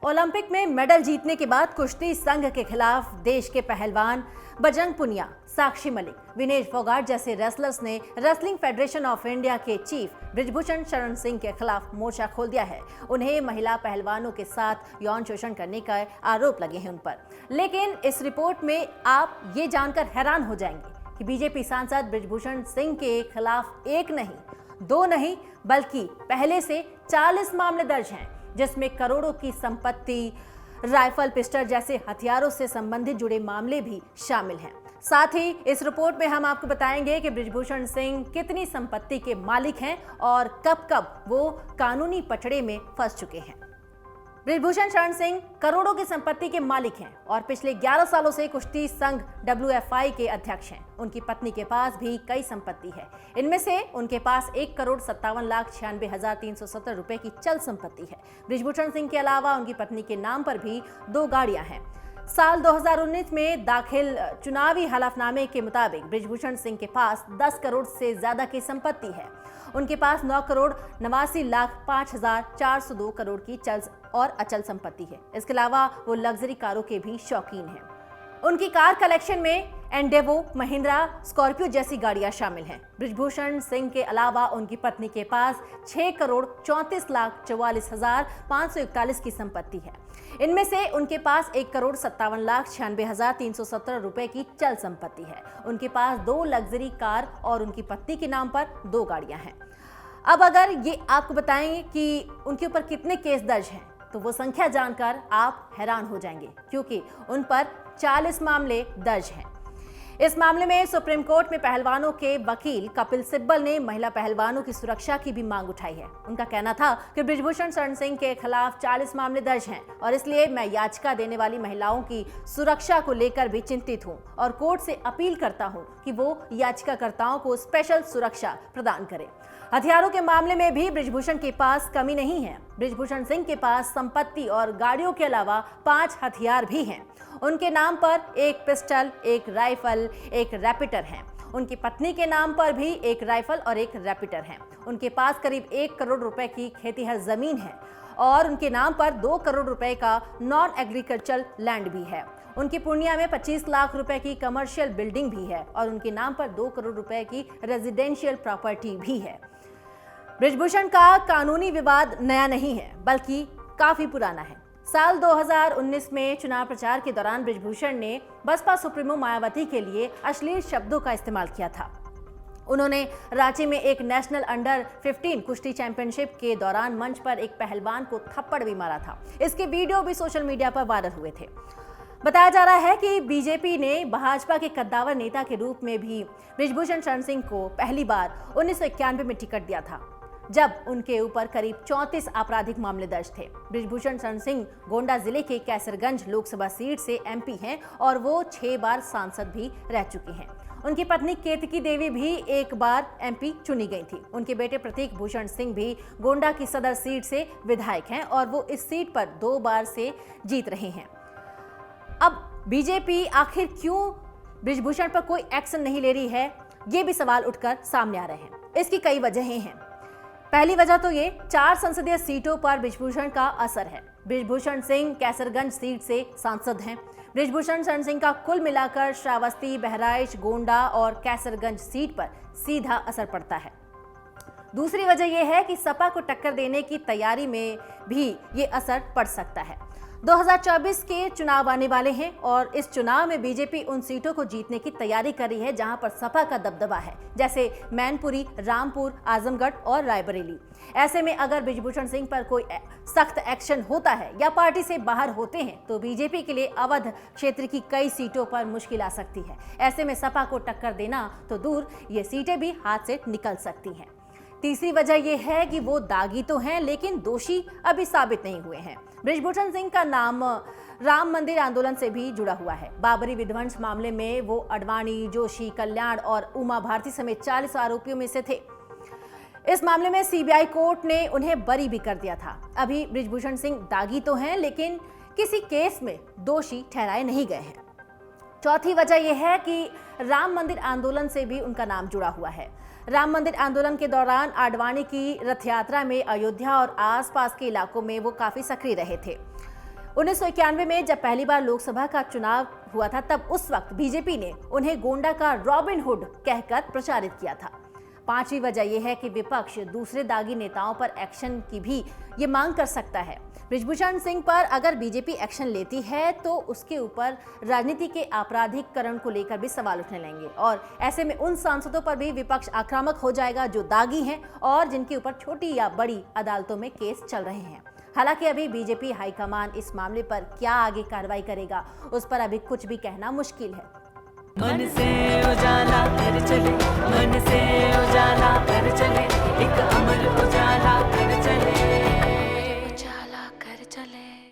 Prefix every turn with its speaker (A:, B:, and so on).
A: Olympic में medal जीतने के बाद कुश्ती संघ के खिलाफ देश के पहलवान बजरंग पुनिया, साक्षी मलिक, विनेश फोगाट जैसे रेसलर्स ने रेसलिंग फेडरेशन ऑफ इंडिया के चीफ बृजभूषण शरण सिंह के खिलाफ मोर्चा खोल दिया है। उन्हें महिला पहलवानों के साथ यौन शोषण करने का आरोप लगे हैं उन पर। लेकिन इस रिपोर्ट में आप ये जानकर हैरान हो जाएंगे कि बीजेपी सांसद बृजभूषण सिंह के खिलाफ एक नहीं, दो नहीं, बल्कि पहले से 40 मामले दर्ज हैं, जिसमें करोड़ों की संपत्ति, राइफल, पिस्टल जैसे हथियारों से संबंधित जुड़े मामले भी शामिल हैं। साथ ही इस रिपोर्ट में हम आपको बताएंगे कि बृजभूषण सिंह कितनी संपत्ति के मालिक हैं और कब कब वो कानूनी पटड़े में फंस चुके हैं। बृजभूषण शरण सिंह करोड़ों की संपत्ति के मालिक हैं और पिछले 11 सालों से कुश्ती संघ WFI के अध्यक्ष हैं। उनकी पत्नी के पास भी कई संपत्ति है। इनमें से उनके पास 1,57,96,370 रुपए की चल संपत्ति है। बृजभूषण सिंह के अलावा उनकी पत्नी के नाम पर भी 2 गाड़ियां हैं। साल 2019 में दाखिल चुनावी हलफनामे के मुताबिक बृजभूषण सिंह के पास 10 करोड़ से ज्यादा की संपत्ति है। उनके पास 9,89,05,402 करोड़ की चल और अचल संपत्ति है। इसके अलावा वो लग्जरी कारों के भी शौकीन हैं। उनकी कार कलेक्शन में एंडेवो, महिंद्रा, स्कॉर्पियो जैसी गाड़ियां शामिल हैं। बृजभूषण सिंह के अलावा उनकी पत्नी के पास 6,34,44,541 की संपत्ति है। इनमें से उनके पास 1,57,96,317 रुपए की चल संपत्ति है। उनके पास 2 लग्जरी कार और उनकी पत्नी के नाम पर 2 गाड़ियां हैं। अब अगर ये आपको बताएं कि उनके ऊपर कितने केस दर्ज हैं, तो वो संख्या जानकर आप हैरान हो जाएंगे, क्योंकि उन पर 40 मामले दर्ज हैं। इस मामले में सुप्रीम कोर्ट में पहलवानों के वकील कपिल सिब्बल ने महिला पहलवानों की सुरक्षा की भी मांग उठाई है। उनका कहना था कि बृजभूषण शरण सिंह के खिलाफ 40 मामले दर्ज हैं और इसलिए मैं याचिका देने वाली महिलाओं की सुरक्षा को लेकर भी चिंतित हूं और कोर्ट से अपील करता हूं कि वो याचिकाकर्ताओं को स्पेशल सुरक्षा प्रदान करें। हथियारों के मामले में भी बृजभूषण के पास कमी नहीं है। बृजभूषण सिंह के पास संपत्ति और गाड़ियों के अलावा 5 हथियार भी हैं। उनके नाम पर 1 पिस्टल, 1 राइफल, 1 रैपिटर है। उनकी पत्नी के नाम पर भी 1 राइफल और 1 रैपिटर है। उनके पास करीब 1 करोड़ रुपए की खेतीहर जमीन है और उनके नाम पर 2 करोड़ रुपए का नॉन एग्रीकल्चरल लैंड भी है। उनकी पूर्णिया में 25 लाख रुपए की कमर्शियल बिल्डिंग भी है और उनके नाम पर 2 करोड़ रुपए की रेजिडेंशियल प्रॉपर्टी भी है। बृजभूषण का कानूनी विवाद नया नहीं है, बल्कि काफी पुराना है। साल 2019 में चुनाव प्रचार के दौरान बृजभूषण ने बसपा सुप्रीमो मायावती के लिए अश्लील शब्दों का इस्तेमाल किया था। उन्होंने रांची में एक नेशनल अंडर 15 कुश्ती चैंपियनशिप के दौरान मंच पर एक पहलवान को थप्पड़ भी मारा था। इसके वीडियो भी सोशल मीडिया पर वायरल हुए थे। बताया जा रहा है कि बीजेपी ने भाजपा के कद्दावर नेता के रूप में भी बृजभूषण शरण सिंह को पहली बार 1991 में टिकट दिया था, जब उनके ऊपर करीब 34 आपराधिक मामले दर्ज थे। बृजभूषण शरण सिंह गोंडा जिले के कैसरगंज लोकसभा सीट से MP हैं और वो 6 बार सांसद भी रह चुकी हैं। उनकी पत्नी केतकी देवी भी 1 बार MP चुनी गई थी। उनके बेटे प्रतीक भूषण सिंह भी गोंडा की सदर सीट से विधायक हैं और वो इस सीट पर 2 बार से जीत रहे हैं। अब बीजेपी आखिर क्यों बृजभूषण पर कोई एक्शन नहीं ले रही है, ये भी सवाल उठकर सामने आ रहे हैं। इसकी कई वजहें हैं। पहली वजह तो ये 4 संसदीय सीटों पर बृजभूषण का असर है। बृजभूषण सिंह कैसरगंज सीट से सांसद हैं। बृजभूषण शरण सिंह का कुल मिलाकर श्रावस्ती, बहराइच, गोंडा और कैसरगंज सीट पर सीधा असर पड़ता है। दूसरी वजह यह है कि सपा को टक्कर देने की तैयारी में भी ये असर पड़ सकता है। 2024 के चुनाव आने वाले हैं और इस चुनाव में बीजेपी उन सीटों को जीतने की तैयारी कर रही है जहां पर सपा का दबदबा है, जैसे मैनपुरी, रामपुर, आजमगढ़ और रायबरेली। ऐसे में अगर बृजभूषण सिंह पर कोई सख्त एक्शन होता है या पार्टी से बाहर होते हैं तो बीजेपी के लिए अवध क्षेत्र की कई सीटों पर मुश्किल आ सकती है। ऐसे में सपा को टक्कर देना तो दूर, ये सीटें भी हाथ से निकल सकती हैं। तीसरी वजह यह है कि वो दागी तो हैं, लेकिन दोषी अभी साबित नहीं हुए हैं। बृजभूषण सिंह का नाम राम मंदिर आंदोलन से भी जुड़ा हुआ है। बाबरी विध्वंस मामले में वो अडवाणी, जोशी, कल्याण और उमा भारती समेत 40 आरोपियों में से थे। इस मामले में CBI कोर्ट ने उन्हें बरी भी कर दिया था। अभी बृजभूषण सिंह दागी तो हैं, लेकिन किसी केस में दोषी ठहराए नहीं गए हैं। चौथी वजह यह है कि राम मंदिर आंदोलन से भी उनका नाम जुड़ा हुआ है। राम मंदिर आंदोलन के दौरान आडवाणी की रथ यात्रा में अयोध्या और आसपास के इलाकों में वो काफी सक्रिय रहे थे। 1991 में जब पहली बार लोकसभा का चुनाव हुआ था, तब उस वक्त बीजेपी ने उन्हें गोंडा का रॉबिन हुड कहकर प्रचारित किया था। पांचवी वजह यह है कि विपक्ष दूसरे दागी नेताओं पर एक्शन की भी ये मांग कर सकता है। बृजभूषण सिंह पर अगर बीजेपी एक्शन लेती है तो उसके ऊपर राजनीति के आपराधिकरण को लेकर भी सवाल उठने लगेंगे और ऐसे में उन सांसदों पर भी विपक्ष आक्रामक हो जाएगा जो दागी हैं और जिनके ऊपर छोटी या बड़ी अदालतों में केस चल रहे हैं। हालांकि अभी बीजेपी हाईकमान इस मामले पर क्या आगे कार्रवाई करेगा, उस पर अभी कुछ भी कहना मुश्किल है।
B: मन से उजाला कर चले, मन से उजाला कर चले, एक अमर उजाला।